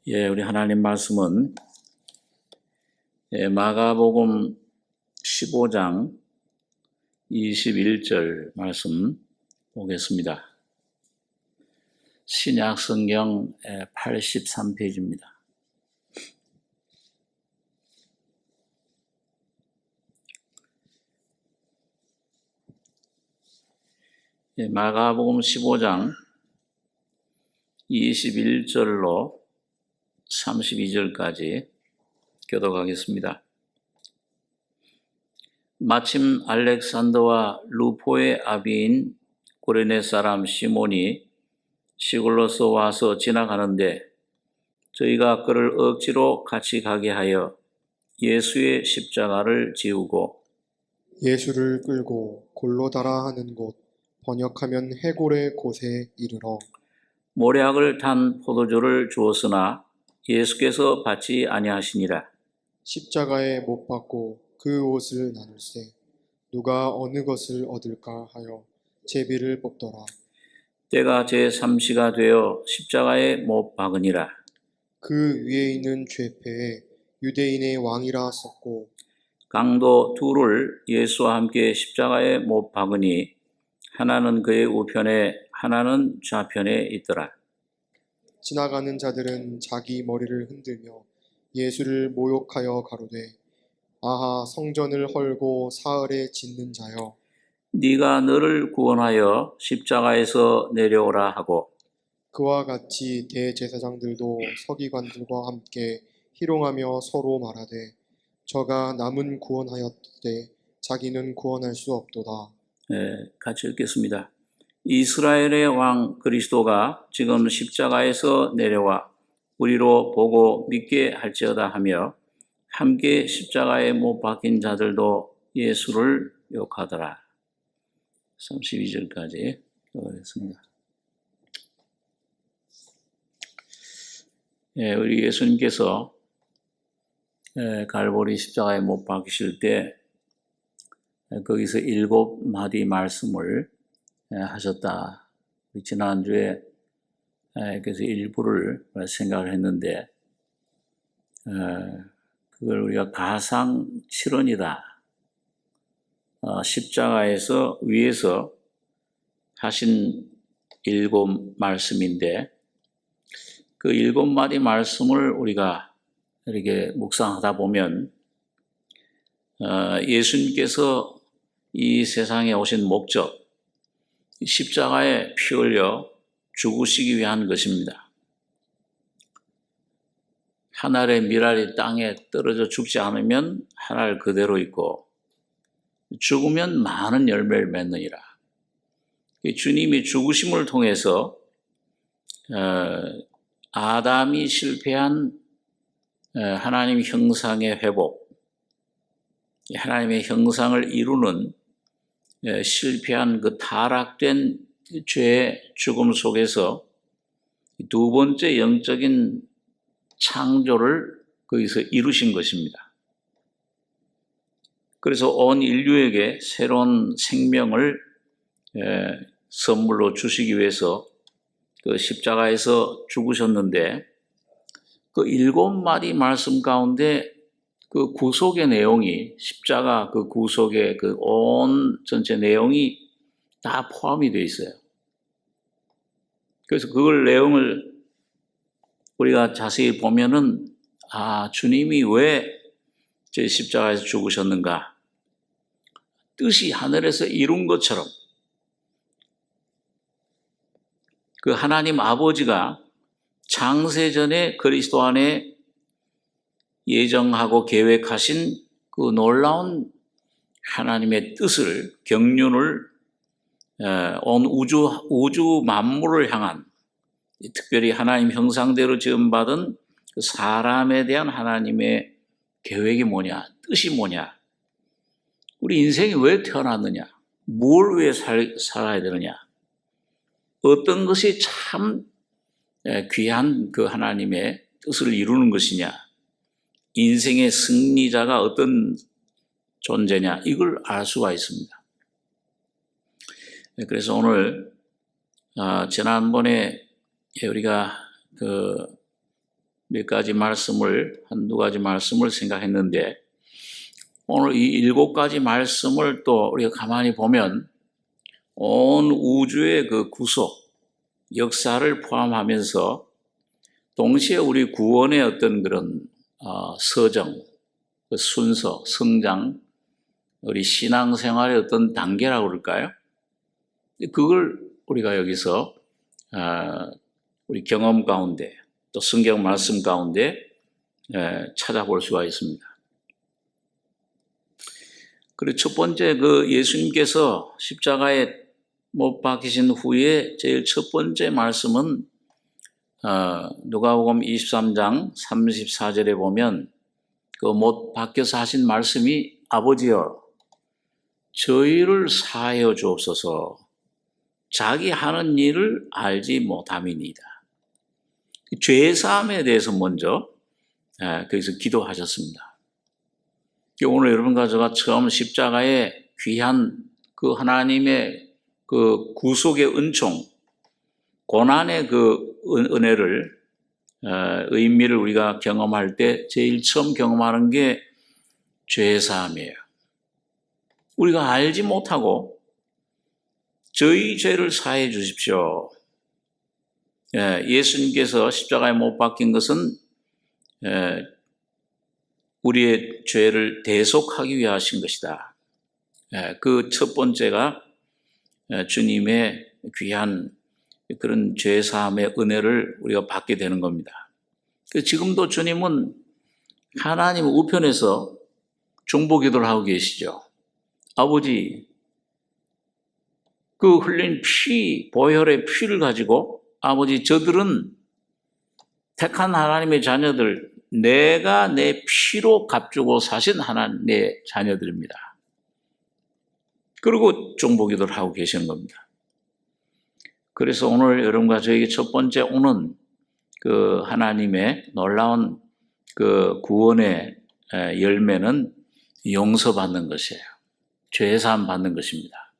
우리 하나님 말씀은 마가복음 15장 21절 말씀 보겠습니다. 신약 성경 83페이지입니다. 마가복음 15장 21절로 32절까지 교독하겠습니다. 마침 알렉산더와 루포의 아비인 구레네 사람 시몬이 시골로서 와서 지나가는데 저희가 그를 억지로 같이 가게 하여 예수의 십자가를 지우고 예수를 끌고 골로다라 하는 곳, 번역하면 해골의 곳에 이르러 모략을 탄 포도주를 주었으나 예수께서 받지 아니하시니라. 십자가에 못 박고 그 옷을 나눌세 누가 어느 것을 얻을까 하여 제비를 뽑더라. 때가 제3시가 되어 십자가에 못 박으니라. 그 위에 있는 죄패에 유대인의 왕이라 썼고 강도 둘을 예수와 함께 십자가에 못 박으니 하나는 그의 우편에 하나는 좌편에 있더라. 지나가는 자들은 자기 머리를 흔들며 예수를 모욕하여 가로되 아하 성전을 헐고 사흘에 짓는 자여 네가 너를 구원하여 십자가에서 내려오라 하고 그와 같이 대제사장들도 서기관들과 함께 희롱하며 서로 말하되 저가 남은 구원하였되 자기는 구원할 수 없도다. 같이 읽겠습니다. 이스라엘의 왕 그리스도가 지금 십자가에서 내려와 우리로 보고 믿게 할지어다 하며 함께 십자가에 못 박힌 자들도 예수를 욕하더라. 32절까지 읽겠습니다. 우리 예수님께서 갈보리 십자가에 못 박히실 때 거기서 7마디 말씀을 하셨다. 지난주에 그래서 일부를 생각을 했는데 그걸 우리가 가상 실언이다. 십자가에서 위에서 하신 7말씀인데 그 7마디 말씀을 우리가 이렇게 묵상하다 보면 예수님께서 이 세상에 오신 목적, 십자가에 피 흘려 죽으시기 위한 것입니다. 한 알의 밀알이 땅에 떨어져 죽지 않으면 한 알 그대로 있고 죽으면 많은 열매를 맺느니라. 주님이 죽으심을 통해서 아담이 실패한 하나님 형상의 회복, 하나님의 형상을 이루는 실패한 그 타락된 죄의 죽음 속에서 두 번째 영적인 창조를 거기서 이루신 것입니다. 그래서 온 인류에게 새로운 생명을 선물로 주시기 위해서 그 십자가에서 죽으셨는데 그 7마디 말씀 가운데 그 구속의 내용이 십자가 그 구속의 그 온 전체 내용이 다 포함이 되어 있어요. 그래서 그걸 내용을 우리가 자세히 보면은 주님이 왜 제 십자가에서 죽으셨는가? 뜻이 하늘에서 이룬 것처럼 그 하나님 아버지가 창세전에 그리스도 안에 예정하고 계획하신 그 놀라운 하나님의 뜻을, 경륜을 온 우주 만물을 향한 특별히 하나님 형상대로 지음받은 그 사람에 대한 하나님의 계획이 뭐냐, 뜻이 뭐냐, 우리 인생이 왜 태어났느냐, 뭘 위해 살아야 되느냐, 어떤 것이 참 귀한 그 하나님의 뜻을 이루는 것이냐, 인생의 승리자가 어떤 존재냐, 이걸 알 수가 있습니다. 그래서 오늘 지난번에 우리가 그 한두 가지 말씀을 생각했는데, 오늘 이 7가지 말씀을 또 우리가 가만히 보면 온 우주의 그 구속, 역사를 포함하면서 동시에 우리 구원의 어떤 그런 서정, 그 순서, 성장, 우리 신앙생활의 어떤 단계라고 그럴까요? 그걸 우리가 여기서 우리 경험 가운데 또 성경 말씀 가운데 찾아볼 수가 있습니다. 그리고 첫 번째 그 예수님께서 십자가에 못 박히신 후에 제일 첫 번째 말씀은 누가복음 23장 34절에 보면 그 못 박혀서 하신 말씀이 아버지여 저희를 사하여 주옵소서 자기 하는 일을 알지 못함이니이다. 죄사함에 대해서 먼저 거기서 기도하셨습니다. 오늘 여러분과 제가 처음 십자가의 귀한 그 하나님의 그 구속의 은총, 고난의 그 은혜를 의미를 우리가 경험할 때 제일 처음 경험하는 게 죄사함이에요. 우리가 알지 못하고 저희 죄를 사해 주십시오. 예수님께서 십자가에 못 박힌 것은 우리의 죄를 대속하기 위해 하신 것이다. 그 첫 번째가 주님의 귀한 그런 죄사함의 은혜를 우리가 받게 되는 겁니다. 지금도 주님은 하나님 우편에서 중보기도를 하고 계시죠. 아버지, 그 흘린 피, 보혈의 피를 가지고 아버지 저들은 택한 하나님의 자녀들, 내가 내 피로 값주고 사신 하나님 내 자녀들입니다. 그리고 중보기도를 하고 계시는 겁니다. 그래서 오늘 여러분과 저에게 첫 번째 오는 그 하나님의 놀라운 그 구원의 열매는 용서받는 것이에요. 죄사함 받는 것입니다.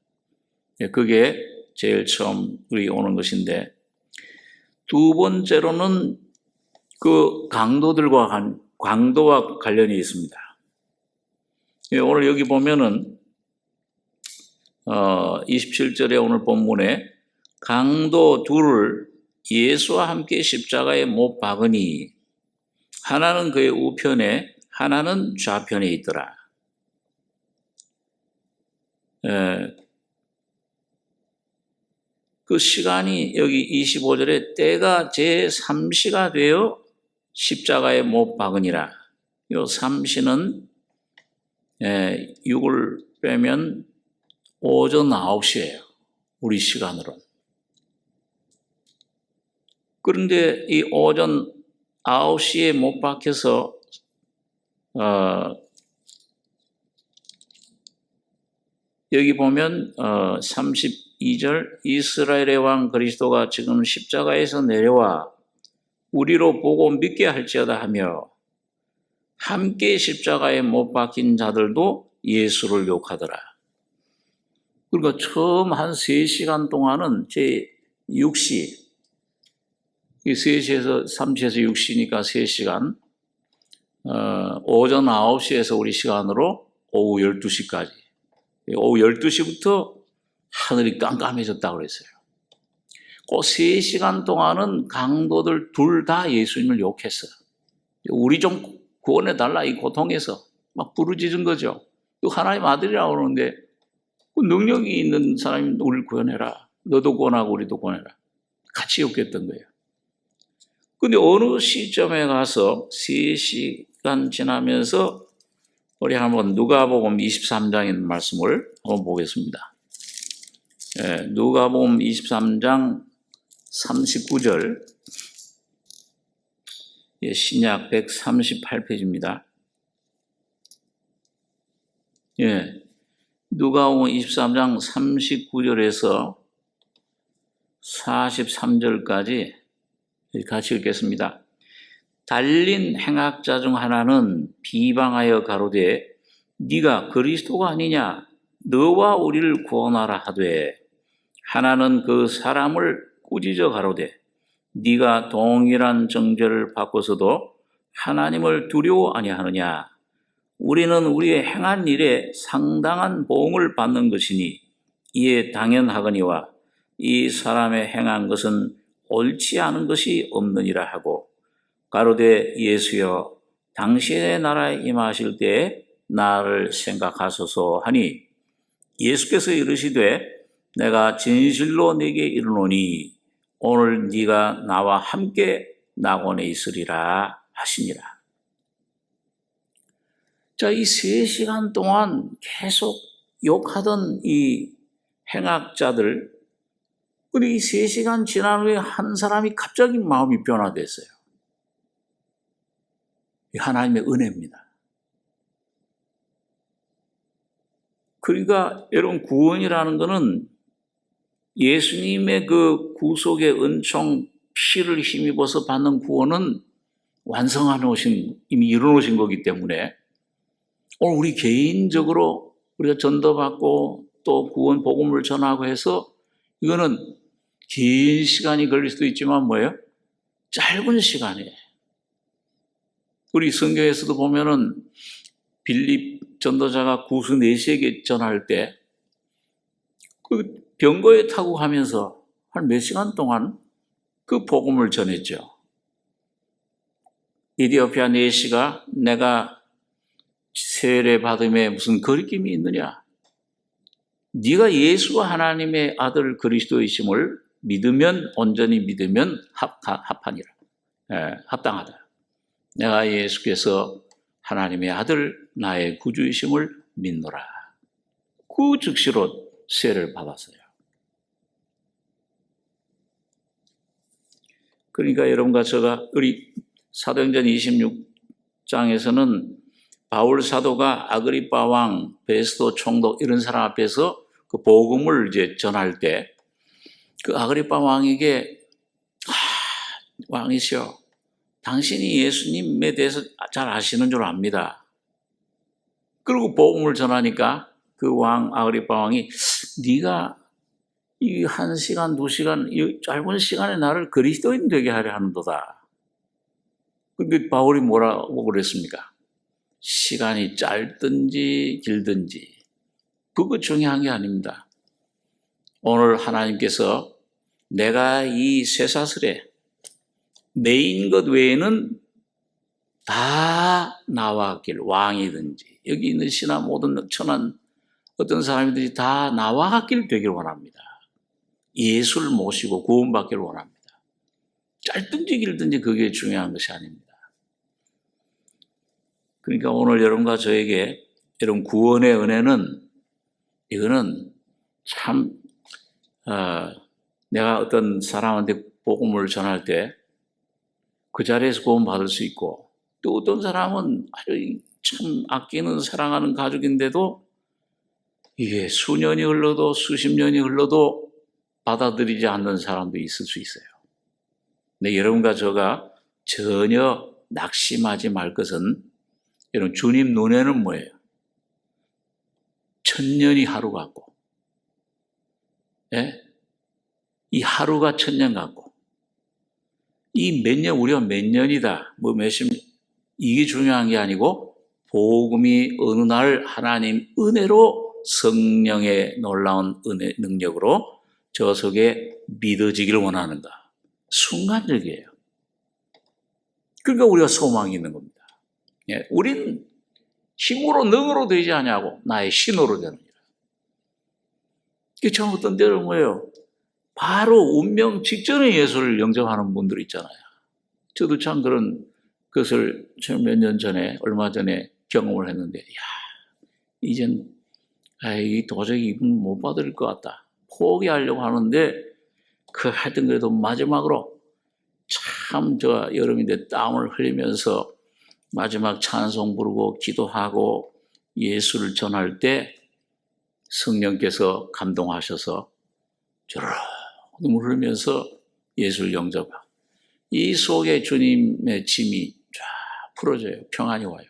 그게 제일 처음 우리 오는 것인데, 두 번째로는 그 강도와 관련이 있습니다. 오늘 여기 보면은 27절에 오늘 본문에 강도 둘을 예수와 함께 십자가에 못 박으니 하나는 그의 우편에 하나는 좌편에 있더라. 그 시간이 여기 25절에 때가 제3시가 되어 십자가에 못 박으니라. 요 3시는 6을 빼면 오전 9시예요. 우리 시간으로. 그런데 이 오전 9시에 못 박혀서 여기 보면 32절 이스라엘의 왕 그리스도가 지금 십자가에서 내려와 우리로 보고 믿게 할지어다 하며 함께 십자가에 못 박힌 자들도 예수를 욕하더라. 그러니까 처음 한 3시간 동안은 제6시 3시에서 6시니까 3시간 오전 9시에서 우리 시간으로 오후 12시까지 오후 12시부터 하늘이 깜깜해졌다고 그랬어요. 그 3시간 동안은 강도들 둘 다 예수님을 욕했어요. 우리 좀 구원해달라 이 고통에서 막 부르짖은 거죠. 하나님 아들이라고 그러는데 그 능력이 있는 사람이 우리를 구원해라. 너도 구원하고 우리도 구원해라. 같이 욕했던 거예요. 근데 어느 시점에 가서 3시간 지나면서 우리 한번 누가복음 23장에 있는 말씀을 한번 보겠습니다. 누가복음 23장 39절 신약 138페이지입니다. 누가복음 23장 39절에서 43절까지 같이 읽겠습니다. 달린 행악자 중 하나는 비방하여 가로되 네가 그리스도가 아니냐 너와 우리를 구원하라 하되 하나는 그 사람을 꾸짖어 가로되 네가 동일한 정죄를 받고서도 하나님을 두려워 아니하느냐? 우리는 우리의 행한 일에 상당한 보응을 받는 것이니 이에 당연하거니와 이 사람의 행한 것은 옳지 않은 것이 없느니라 하고 가로되 예수여 당신의 나라에 임하실 때에 나를 생각하소서 하니 예수께서 이르시되 내가 진실로 네게 이르노니 오늘 네가 나와 함께 낙원에 있으리라 하시니라. 자, 이 3시간 동안 계속 욕하던 이 행악자들, 그리고 이 3시간 지난 후에 한 사람이 갑자기 마음이 변화됐어요. 하나님의 은혜입니다. 그러니까 여러분 구원이라는 것은 예수님의 그 구속의 은총 피를 힘입어서 받는 구원은 완성하신, 이미 이루어놓으신 거기 때문에 오늘 우리 개인적으로 우리가 전도받고 또 구원 복음을 전하고 해서 이거는 긴 시간이 걸릴 수도 있지만 뭐예요? 짧은 시간에 우리 성경에서도 보면은 빌립 전도자가 구스 4시에게 전할 때 그 병거에 타고 가면서 한 몇 시간 동안 그 복음을 전했죠. 이디오피아 4시가 내가 세례 받음에 무슨 거리낌이 있느냐? 네가 예수가 하나님의 아들 그리스도이심을 믿으면 온전히 믿으면 합하니라. 합당하다. 내가 예수께서 하나님의 아들 나의 구주이심을 믿노라. 그 즉시로 세례를 받았어요. 그러니까 여러분과 제가 우리 사도행전 26장에서는 바울 사도가 아그리파 왕, 베스도 총독 이런 사람 앞에서 그 복음을 이제 전할 때 그 아그리파 왕에게 왕이시여 당신이 예수님에 대해서 잘 아시는 줄 압니다. 그리고 복음을 전하니까 그 왕 아그리파 왕이 네가 이 1시간, 2시간 이 짧은 시간에 나를 그리스도인 되게 하려 하는도다. 근데 바울이 뭐라고 그랬습니까? 시간이 짧든지 길든지 그거 중요한 게 아닙니다. 오늘 하나님께서 내가 이 쇠사슬에 메인 것 외에는 다 나와 길 왕이든지 여기 있는 신하 모든 천한 어떤 사람이든지 다 나와 같길 되길 원합니다. 예수를 모시고 구원받기를 원합니다. 짧든지 길든지 그게 중요한 것이 아닙니다. 그러니까 오늘 여러분과 저에게 이런 구원의 은혜는 이거는 참 내가 어떤 사람한테 복음을 전할 때 그 자리에서 구원받을 수 있고 또 어떤 사람은 아주 참 아끼는 사랑하는 가족인데도 이게 수년이 흘러도 수십 년이 흘러도 받아들이지 않는 사람도 있을 수 있어요. 근데 여러분과 저가 전혀 낙심하지 말 것은 여러분 주님 눈에는 뭐예요? 1000년이 하루 같고 예? 이 하루가 1000년 같고 이 몇 년 우리가 몇 년이다 뭐 몇십 이게 중요한 게 아니고 복음이 어느 날 하나님 은혜로 성령의 놀라운 은혜 능력으로 저 속에 믿어지기를 원하는가 순간적이에요. 그러니까 우리가 소망이 있는 겁니다. 예, 우린 힘으로 능으로 되지 않냐고 나의 신호로 되느니라. 이게 참 어떤 때는 뭐예요? 바로 운명 직전에 예수를 영접하는 분들 있잖아요. 저도 참 그런 것을 몇 년 전에 얼마 전에 경험을 했는데 이젠 도저히 이분 못 받을 것 같다. 포기하려고 하는데 하여튼 그래도 마지막으로 참 저 여름인데 땀을 흘리면서 마지막 찬송 부르고 기도하고 예수를 전할 때 성령께서 감동하셔서 저렇게 눈물 흘리면서 예수를 영접하고 이 속에 주님의 짐이 쫙 풀어져요. 평안이 와요.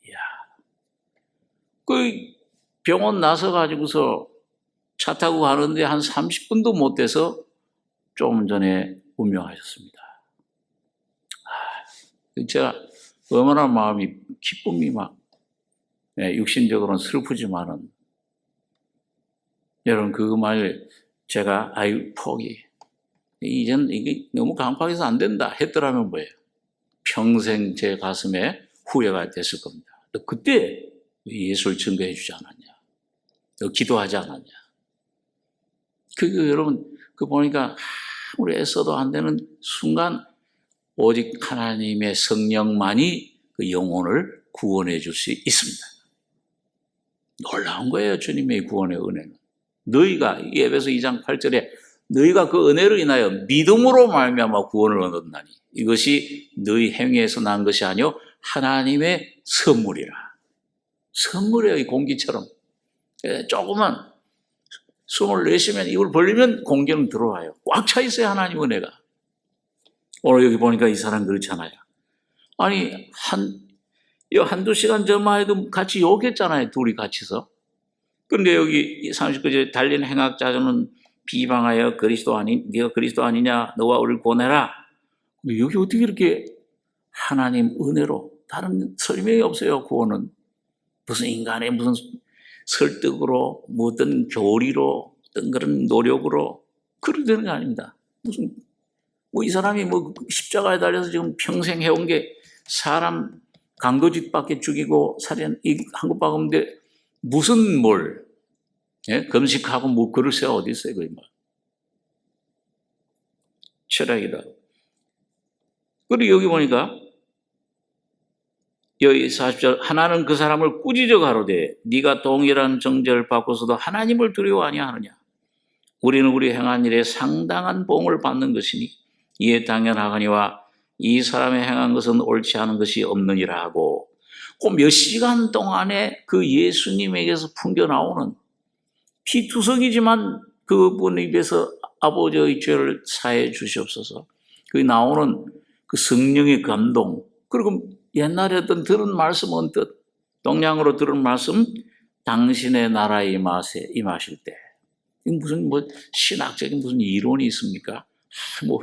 이야. 그 병원 나서 가지고서 차 타고 가는데 한 30분도 못 돼서 조금 전에 운명하셨습니다. 제가 얼마나 마음이 기쁨이 막 육신적으로는 슬프지만은 여러분 그 말 제가 아유 포기 이젠 이게 너무 강팍해서 안 된다 했더라면 뭐예요? 평생 제 가슴에 후회가 됐을 겁니다. 너 그때 예수를 증거해 주지 않았냐? 너 기도하지 않았냐? 여러분 그 보니까 아무리 애써도 안 되는 순간 오직 하나님의 성령만이 그 영혼을 구원해 줄 수 있습니다. 놀라운 거예요. 주님의 구원의 은혜는. 너희가 에베소 2장 8절에 너희가 그 은혜로 인하여 믿음으로 말미암아 구원을 얻었나니 이것이 너희 행위에서 난 것이 아니요 하나님의 선물이라. 선물이에요. 이 공기처럼. 조금만 숨을 내쉬면 입을 벌리면 공기는 들어와요. 꽉 차 있어요. 하나님 은혜가. 오늘 여기 보니까 이 사람 그렇잖아요. 아니 한두 시간 전만 해도 같이 욕했잖아요. 둘이 같이서. 그런데 여기 39절에 달린 행악자는 비방하여 네가 그리스도 아니냐 너와 우리를 구원해라. 근데 여기 어떻게 이렇게 하나님 은혜로 다른 설명이 없어요. 구원은 무슨 인간의 무슨 설득으로 어떤 교리로 어떤 그런 노력으로 그렇게 되는 게 아닙니다. 무슨 이 사람이 십자가에 달려서 지금 평생 해온 게 사람 강도짓밖에 죽이고 살인 한 것밖에 없는데 무슨 금식하고 그럴 새가 어디 있어요, 그 철학이다. 그리고 여기 보니까 여기 40절 하나는 그 사람을 꾸짖어 가로되 네가 동일한 정죄를 받고서도 하나님을 두려워 아니하느냐. 우리는 우리 행한 일에 상당한 봉을 받는 것이니 이에 당연하거니와 이 사람이 행한 것은 옳지 않은 것이 없느니라 하고 그 몇 시간 동안에 그 예수님에게서 풍겨 나오는 피투성이지만 그분 입에서 아버지의 죄를 사해 주시옵소서. 그 나오는 그 성령의 감동 그리고 옛날에 어떤 들은 말씀 언뜻 동양으로 들은 말씀 당신의 나라에 임하실 때 무슨 신학적인 무슨 이론이 있습니까?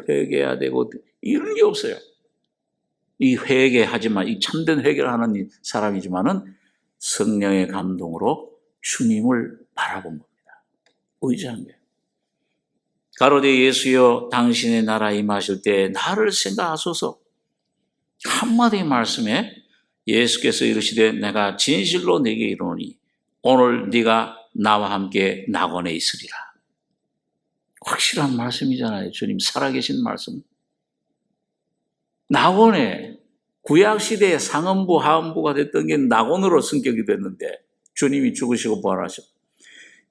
회개해야 되고 이런 게 없어요. 이 회개하지만 이 참된 회개를 하는 사람이지만은 성령의 감동으로 주님을 바라본 겁니다. 의지한 거예요. 가로되 예수여 당신의 나라에 임하실 때 나를 생각하소서. 한마디 말씀에 예수께서 이르시되 내가 진실로 네게 이르노니 오늘 네가 나와 함께 낙원에 있으리라. 확실한 말씀이잖아요. 주님 살아계신 말씀. 낙원에 구약시대에 상음부 하음부가 됐던 게 낙원으로 성격이 됐는데 주님이 죽으시고 부활하셨고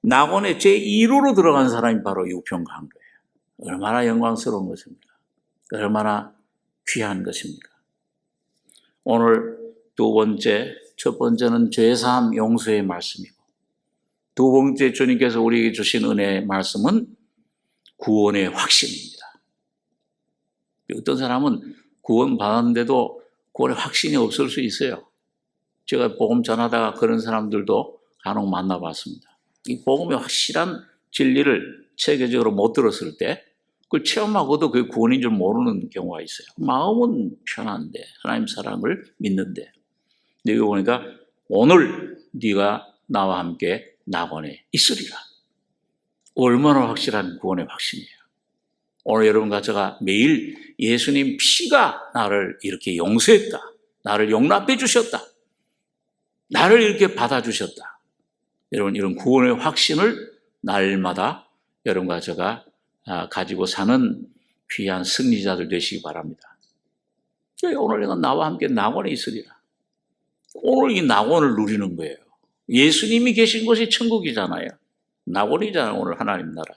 낙원에 제1호로 들어간 사람이 바로 유평강 거예요. 얼마나 영광스러운 것입니까? 얼마나 귀한 것입니까? 오늘 첫 번째는 죄사함 용서의 말씀이고 두 번째 주님께서 우리에게 주신 은혜의 말씀은 구원의 확신입니다. 어떤 사람은 구원 받았는데도 구원의 확신이 없을 수 있어요. 제가 복음 전하다가 그런 사람들도 간혹 만나봤습니다. 이 복음의 확실한 진리를 체계적으로 못 들었을 때 그걸 체험하고도 그게 구원인 줄 모르는 경우가 있어요. 마음은 편한데 하나님 사랑을 믿는데 근데 여기 보니까 오늘 네가 나와 함께 낙원에 있으리라. 얼마나 확실한 구원의 확신이에요. 오늘 여러분과 제가 매일 예수님 피가 나를 이렇게 용서했다. 나를 용납해 주셨다. 나를 이렇게 받아주셨다. 여러분 이런 구원의 확신을 날마다 여러분과 제가 가지고 사는 귀한 승리자들 되시기 바랍니다. 오늘 내가 나와 함께 낙원에 있으리라. 오늘 이 낙원을 누리는 거예요. 예수님이 계신 곳이 천국이잖아요. 낙원이잖아요. 오늘 하나님 나라.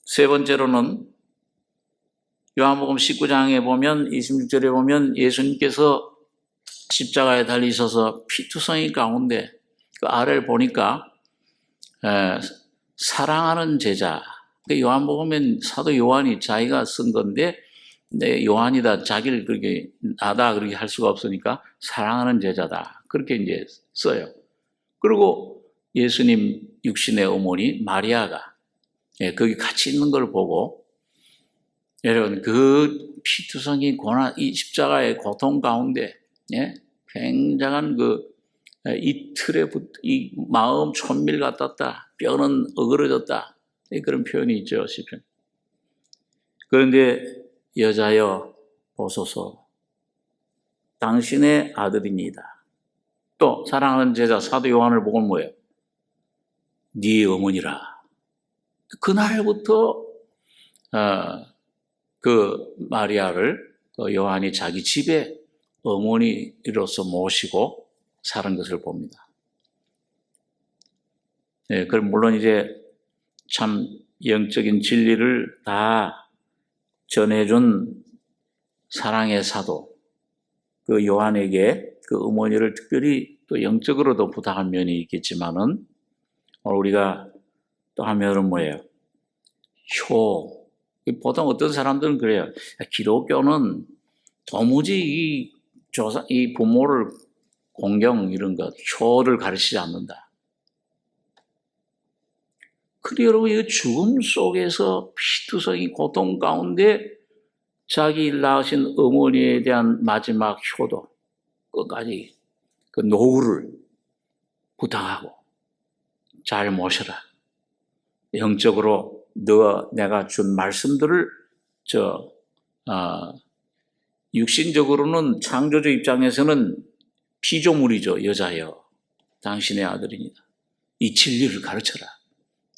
세 번째로는 요한복음 19장에 보면 26절에 보면 예수님께서 십자가에 달리셔서 피투성이 가운데 그 아래를 보니까 사랑하는 제자. 요한복음엔 사도 요한이 자기가 쓴 건데 요한이다 자기를 그렇게 나다 그렇게 할 수가 없으니까 사랑하는 제자다 그렇게 이제 써요. 그리고 예수님 육신의 어머니 마리아가 거기 같이 있는 걸 보고 여러분, 그 피투성이 고난, 이 십자가의 고통 가운데, 예? 굉장한 이틀에 이 마음 천밀 같았다. 뼈는 어그러졌다. 그런 표현이 있죠, 시편. 그런데 여자여 보소서, 당신의 아들입니다. 또 사랑하는 제자 사도 요한을 보고 뭐예요? 네 어머니라. 그날부터 그 마리아를 요한이 자기 집에 어머니로서 모시고 사는 것을 봅니다. 네, 그럼 물론 이제 참 영적인 진리를 다 전해준 사랑의 사도 그 요한에게 그 어머니를 특별히 또 영적으로도 부탁한 면이 있겠지만은 오늘 우리가 또 하면은 뭐예요? 효. 보통 어떤 사람들은 그래요. 기독교는 도무지 이 부모를 공경 이런 것, 효를 가르치지 않는다. 근데 여러분, 이 죽음 속에서 피투성이 고통 가운데 자기 낳으신 어머니에 대한 마지막 효도, 끝까지 그 노후를 부탁하고 잘 모셔라. 영적으로 내가 준 말씀들을 육신적으로는 창조주 입장에서는 피조물이죠. 여자여, 당신의 아들입니다. 이 진리를 가르쳐라.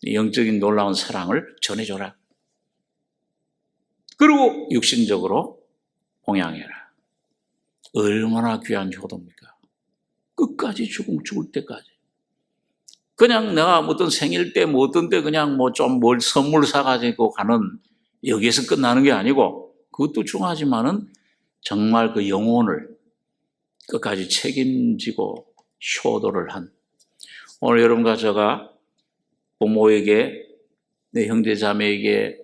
영적인 놀라운 사랑을 전해줘라. 그리고 육신적으로 봉양해라. 얼마나 귀한 효도입니까? 끝까지 죽을 때까지. 그냥 내가 어떤 생일 때 뭐 어떤 때 그냥 뭐 좀 뭘 선물 사가지고 가는 여기에서 끝나는 게 아니고 그것도 중요하지만은 정말 그 영혼을 끝까지 책임지고 효도를 한 오늘 여러분과 제가 부모에게 내 형제 자매에게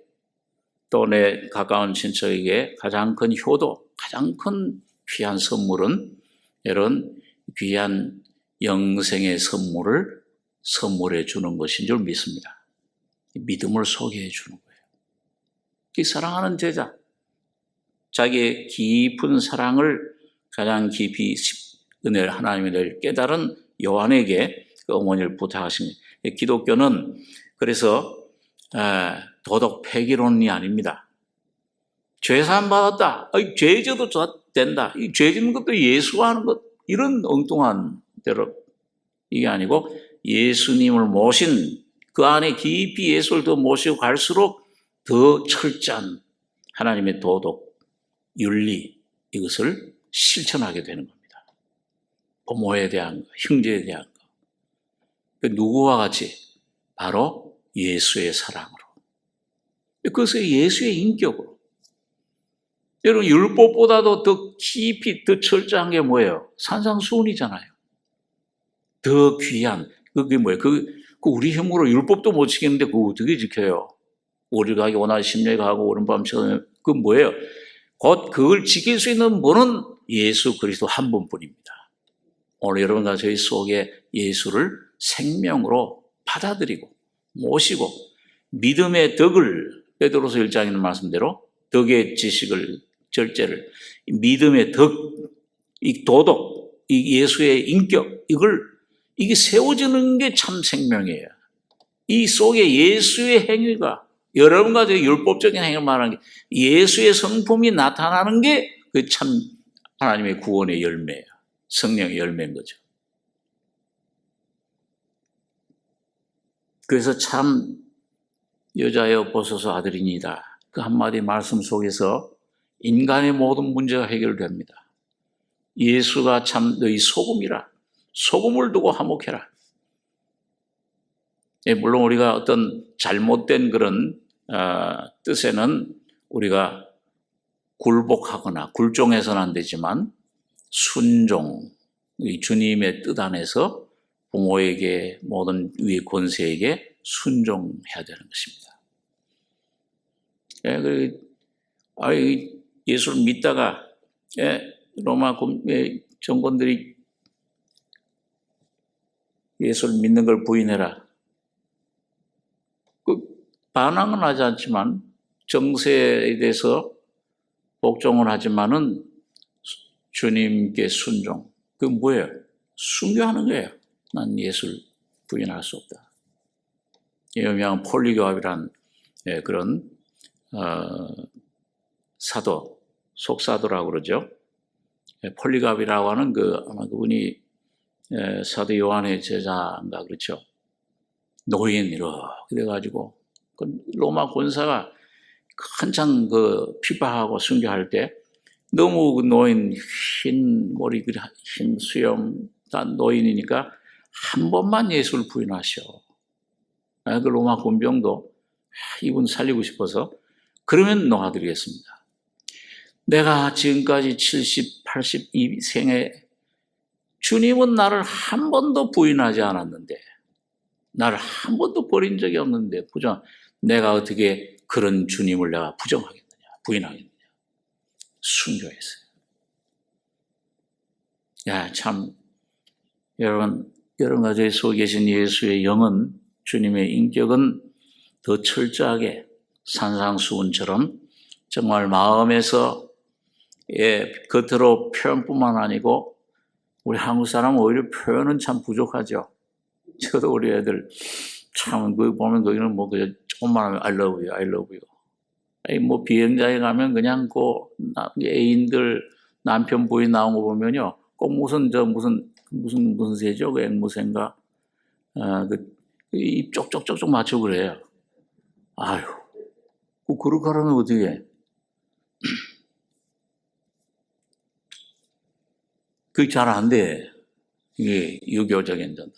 또 내 가까운 친척에게 가장 큰 효도, 가장 큰 귀한 선물은 이런 귀한 영생의 선물을 선물해 주는 것인 줄 믿습니다. 믿음을 소개해 주는 거예요. 그 사랑하는 제자, 자기의 깊은 사랑을 가장 깊이 은혜를 하나님을 깨달은 요한에게 그 어머니를 부탁하신 거예요. 기독교는 그래서 도덕 폐기론이 아닙니다. 죄사함 받았다. 죄 져도 된다. 이 죄 짓는 것도 예수가 하는 것. 이런 엉뚱한 대로 이게 아니고 예수님을 모신 그 안에 깊이 예수를 더 모시고 갈수록 더 철저한 하나님의 도덕, 윤리 이것을 실천하게 되는 겁니다. 부모에 대한 것, 형제에 대한 것. 누구와 같이? 바로 예수의 사랑으로. 그것을 예수의 인격으로. 여러분 율법보다도 더 깊이 더 철저한 게 뭐예요? 산상수훈이잖아요. 더 귀한 그게 뭐예요? 우리 힘으로 율법도 못 지키는데 그거 어떻게 지켜요? 오리 가기 원하는 심령이 가고 오른밤 처럼 그 뭐예요? 곧 그걸 지킬 수 있는 분은 예수 그리스도 한 분뿐입니다. 오늘 여러분과 저희 속에 예수를 생명으로 받아들이고 모시고 믿음의 덕을 베드로서 1장에 있는 말씀대로 덕의 지식을 절제를 믿음의 덕, 이 도덕, 이 예수의 인격 이게 세워지는 게 참 생명이에요. 이 속에 예수의 행위가 여러분과 저 율법적인 행위를 말하는 게 예수의 성품이 나타나는 게 그 참 하나님의 구원의 열매예요. 성령의 열매인 거죠. 그래서 참 여자여 보소서 아들이니다. 그 한마디 말씀 속에서 인간의 모든 문제가 해결됩니다. 예수가 참 너희 소금이라. 소금을 두고 화목해라. 물론 우리가 어떤 잘못된 그런 뜻에는 우리가 굴복하거나 굴종해서는 안 되지만 순종, 주님의 뜻 안에서 부모에게 모든 위 권세에게 순종해야 되는 것입니다. 예수를 믿다가 로마 정권들이 예수를 믿는 걸 부인해라. 반항은 하지 않지만 정세에 대해서 복종을 하지만은 주님께 순종. 그 뭐예요? 순교하는 거예요. 난 예수를 부인할 수 없다. 유명한 폴리교합이란 그런 사도, 속사도라고 그러죠. 폴리갑이라고 하는 아마 그분이 사도 요한의 제자인가 그렇죠. 노인 이렇게 돼가지고 로마 권사가 한창 피파하고 순교할 때 너무 노인 흰 머리 흰 수염 단 노인이니까 한 번만 예수를 부인하셔. 그 로마 군병도 이분 살리고 싶어서 그러면 놓아드리겠습니다. 내가 지금까지 70, 82생에 주님은 나를 한 번도 부인하지 않았는데 나를 한 번도 버린 적이 없는데 내가 어떻게 그런 주님을 내가 부인하겠느냐. 순교했어요. 참 여러분 여러 가지 속에 계신 예수의 영은 주님의 인격은 더 철저하게 산상수훈처럼 정말 마음에서 겉으로 표현뿐만 아니고 우리 한국 사람은 오히려 표현은 참 부족하죠. 저도 우리 애들 참 보면 거기는 그냥 조금만 하면 I love you. 아니 비행장에 가면 그냥 애인들 남편 부인 나온 거 보면요. 꼭 무슨 새죠? 그 앵무새인가? 입 쪽쪽쪽쪽 맞추고 그래요. 아유, 그렇게 하면 어떻게 해? 그게 잘 안 돼. 이게 유교적인 전.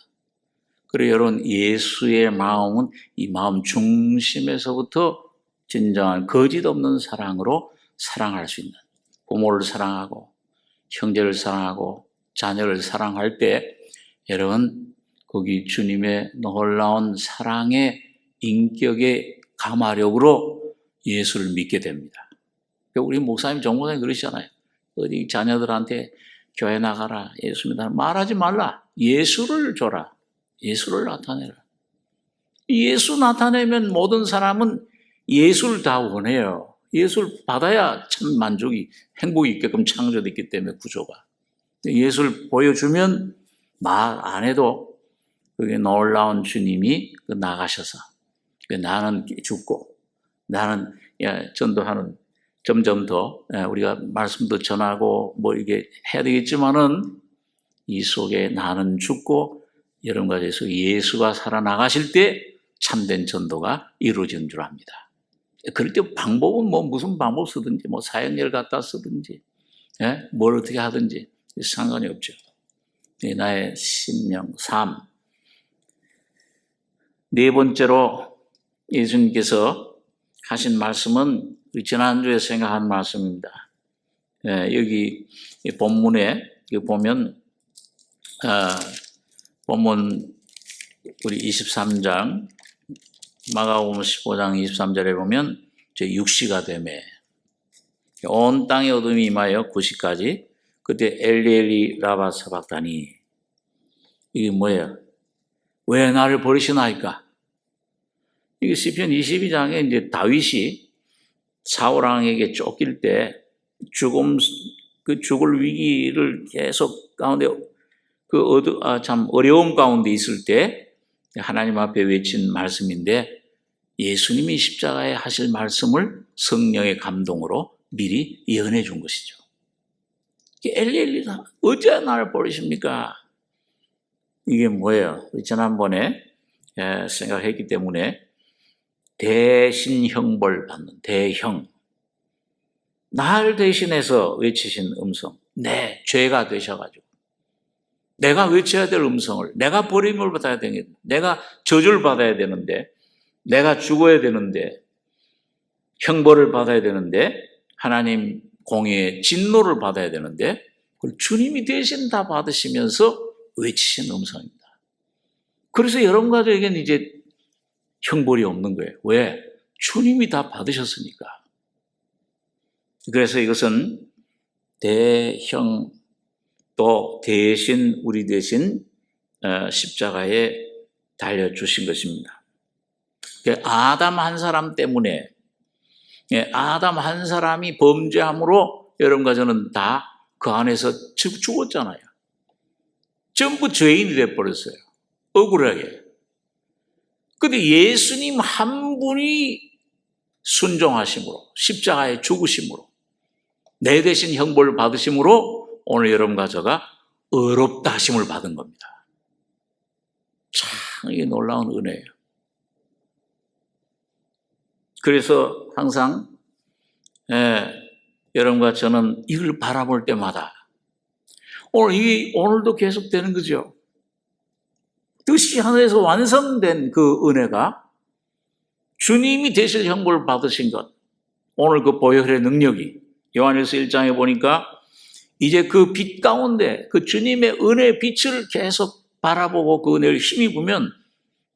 그리고 여러분, 예수의 마음은 이 마음 중심에서부터 진정한 거짓 없는 사랑으로 사랑할 수 있는, 부모를 사랑하고 형제를 사랑하고 자녀를 사랑할 때 여러분 거기 주님의 놀라운 사랑의 인격의 감화력으로 예수를 믿게 됩니다. 우리 목사님 정목사님 그러시잖아요. 어디 자녀들한테 교회 나가라, 예수 믿어라 말하지 말라. 예수를 줘라. 예수를 나타내라. 예수 나타내면 모든 사람은 예수를 다 원해요. 예수를 받아야 참 만족이, 행복이 있게끔 창조됐기 때문에 구조가. 예수를 보여주면 말 안 해도 그게 놀라운 주님이 나가셔서 나는 죽고 나는 전도하는 점점 더 우리가 말씀도 전하고 이게 해야 되겠지만은 이 속에 나는 죽고 여러분 가지고 예수가 살아나가실 때 참된 전도가 이루어지는 줄 압니다. 그럴 때 방법은 무슨 방법 쓰든지 사형제를 갖다 쓰든지 뭘 어떻게 하든지 상관이 없죠. 나의 신명, 삶. 네 번째로 예수님께서 하신 말씀은 지난주에 생각한 말씀입니다. 여기 본문에 보면 본문 우리 23장 마가복음 15장 23절에 보면 육시가 되매 온 땅에 어둠이 임하여 9시까지 그때 엘리 라바 사박다니. 이게 뭐예요? 왜 나를 버리시나이까? 이게 시편 22장에 이제 다윗이 사울왕에게 쫓길 때 죽을 위기를 계속 가운데 참 어려움 가운데 있을 때 하나님 앞에 외친 말씀인데 예수님이 십자가에 하실 말씀을 성령의 감동으로 미리 예언해 준 것이죠. 엘리 어째 나를 버리십니까? 이게 뭐예요? 지난번에 생각했기 때문에 대신 형벌 받는 대형. 날 대신해서 외치신 음성. 내 죄가 되셔가지고. 내가 외쳐야 될 음성을, 내가 버림을 받아야 되는데, 내가 저주를 받아야 되는데, 내가 죽어야 되는데, 형벌을 받아야 되는데, 하나님 공의의 진노를 받아야 되는데, 그걸 주님이 대신 다 받으시면서 외치신 음성입니다. 그래서 여러분 가족에게는 이제 형벌이 없는 거예요. 왜? 주님이 다 받으셨으니까. 그래서 이것은 대형 또 대신 우리 대신 십자가에 달려주신 것입니다. 아담 한 사람 때문에 예, 아담 한 사람이 범죄함으로 여러분과 저는 다 그 안에서 죽었잖아요. 전부 죄인이 돼버렸어요. 억울하게. 근데 예수님 한 분이 순종하심으로, 십자가에 죽으심으로, 내 대신 형벌을 받으심으로 오늘 여러분과 저가 의롭다 하심을 받은 겁니다. 참 이게 놀라운 은혜예요. 그래서 항상 여러분과 저는 이걸 바라볼 때마다 오늘도 계속되는 거죠. 뜻이 하늘에서 완성된 그 은혜가 주님이 되실 형벌을 받으신 것, 오늘 그 보혈의 능력이 요한일서 1장에 보니까 이제 그 빛 가운데 그 주님의 은혜의 빛을 계속 바라보고 그 은혜를 힘입으면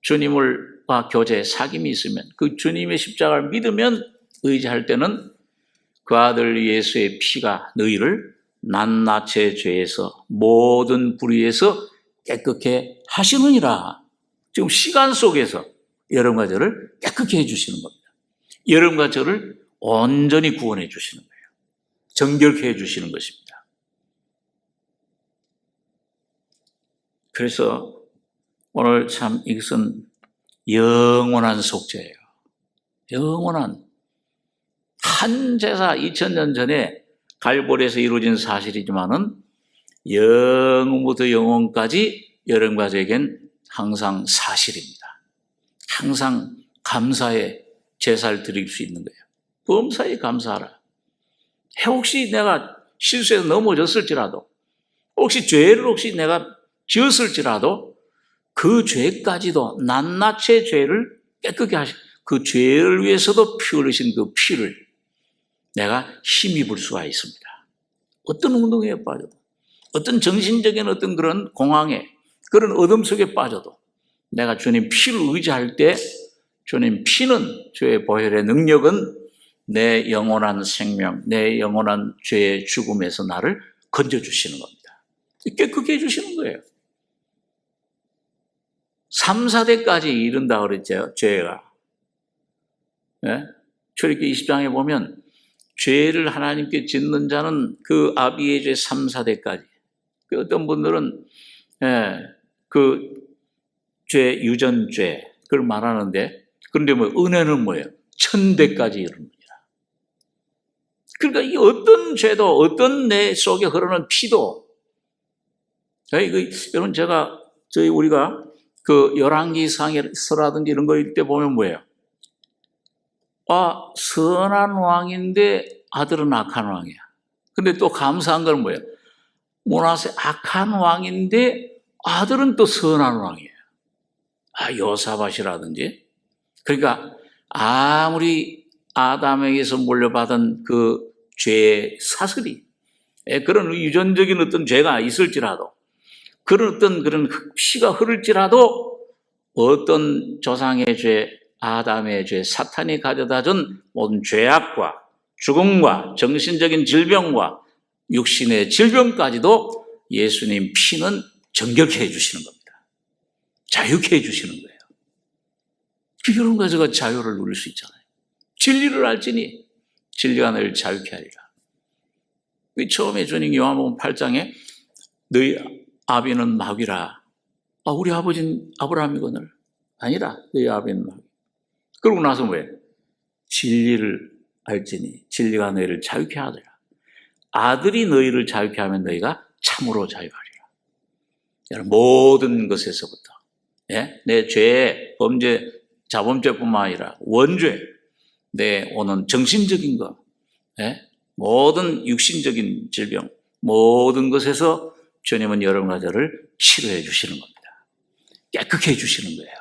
주님과 교제, 사귐이 있으면 그 주님의 십자가를 믿으면 의지할 때는 그 아들 예수의 피가 너희를 낱낱의 죄에서 모든 불의에서 깨끗게 하시느니라. 지금 시간 속에서 여러분과 저를 깨끗게 해주시는 겁니다. 여러분과 저를 온전히 구원해 주시는 거예요. 정결케 해주시는 것입니다. 그래서 오늘 참 이것은 영원한 속죄예요. 영원한 한 제사 2000년 전에 갈보리에서 이루어진 사실이지만은 영원부터 영원까지 여러분과 저에겐 항상 사실입니다. 항상 감사의 제사를 드릴 수 있는 거예요. 범사에 감사하라. 혹시 내가 실수해서 넘어졌을지라도, 혹시 죄를 내가 지었을지라도 그 죄까지도 낱낱의 죄를 깨끗게 하시, 그 죄를 위해서도 피 흘리신 그 피를 내가 힘입을 수가 있습니다. 어떤 운동에 빠져도, 어떤 정신적인 어떤 그런 공황에, 그런 어둠 속에 빠져도 내가 주님 피를 의지할 때 주님 피는, 주의 보혈의 능력은 내 영원한 생명, 내 영원한 죄의 죽음에서 나를 건져주시는 겁니다. 깨끗게 해주시는 거예요. 3, 4대까지 이른다 그랬죠, 죄가. 네? 출애굽기 20장에 보면 죄를 하나님께 짓는 자는 그 아비의 죄 3, 4대까지. 어떤 분들은 그 죄, 유전죄, 그걸 말하는데, 그런데 은혜는 뭐예요? 1000대까지 이릅니다. 그러니까 이 어떤 죄도, 어떤 내 속에 흐르는 피도, 여러분 우리가 그 열왕기상에서라든지 이런 거 읽을 때 보면 뭐예요? 선한 왕인데 아들은 악한 왕이야. 근데 또 감사한 건 뭐예요? 므낫세 악한 왕인데 아들은 또 선한 왕이에요. 요사밧이라든지. 그러니까 아무리 아담에게서 물려받은 그 죄의 사슬이, 그런 유전적인 어떤 죄가 있을지라도, 그런 어떤 그런 피가 흐를지라도, 어떤 조상의 죄, 아담의 죄, 사탄이 가져다 준 모든 죄악과 죽음과 정신적인 질병과 육신의 질병까지도 예수님 피는 정결케 해주시는 겁니다. 자유케 해주시는 거예요. 그런 가지고 자유를 누릴 수 있잖아요. 진리를 알지니 진리가 너희를 자유케 하리라. 처음에 주님 요한복음 8장에 너희 아비는 마귀라. 우리 아버지는 아브라함이거늘. 아니라 너희 아비는 마귀. 그러고 나서 뭐예요? 진리를 알지니 진리가 너희를 자유케 하리라. 아들이 너희를 자유케 하면 너희가 참으로 자유하리라. 모든 것에서부터, 내 죄, 범죄, 자범죄뿐만 아니라 원죄, 내 오는 정신적인 것, 모든 육신적인 질병, 모든 것에서 주님은 여러분과 저를 치료해 주시는 겁니다. 깨끗게 해 주시는 거예요.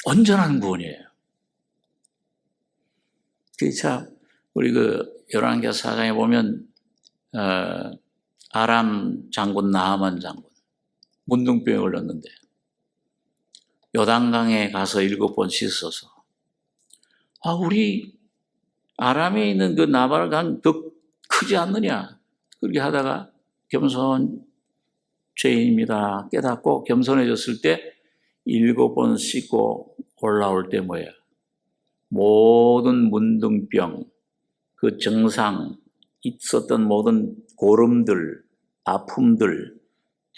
온전한 구원이에요. 참 우리 열왕기하 4장에 보면 아람 장군 나하만 장군 문둥병에 걸렸는데 요단강에 가서 7번 씻어서 우리 아람에 있는 그 나발강 더 크지 않느냐, 그렇게 하다가 겸손 죄인입니다 깨닫고 겸손해졌을 때 7번 씻고 올라올 때 뭐예요? 모든 문둥병, 그 증상, 있었던 모든 고름들, 아픔들,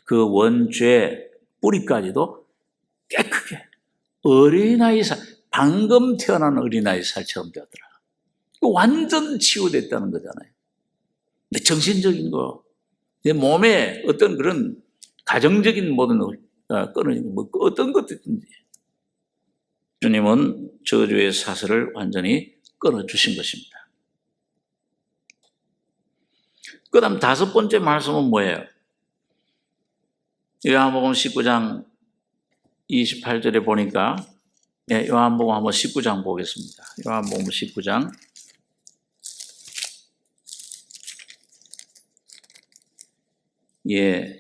그 원죄 뿌리까지도 깨끗게 어린아이 살, 방금 태어난 어린아이 살처럼 되었더라. 완전 치유됐다는 거잖아요. 근데 정신적인 거, 내 몸에 어떤 그런 가정적인 모든 끊어진 뭐 어떤 것든지 주님은 저주의 사슬을 완전히 끊어주신 것입니다. 그 다음 5번째 말씀은 뭐예요? 요한복음 19장 28절에 보니까, 요한복음 한번 19장 보겠습니다. 요한복음 19장.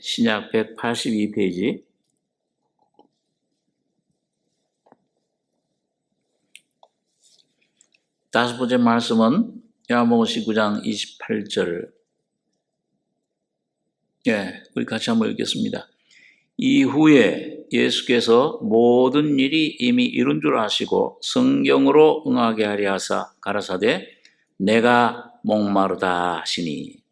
신약 182페이지. 다섯 번째 말씀은 요한복음 19장 28절. 우리 같이 한번 읽겠습니다. 이후에 예수께서 모든 일이 이미 이룬 줄 아시고 성경으로 응하게 하려 하사 가라사대 내가 목마르다 하시니.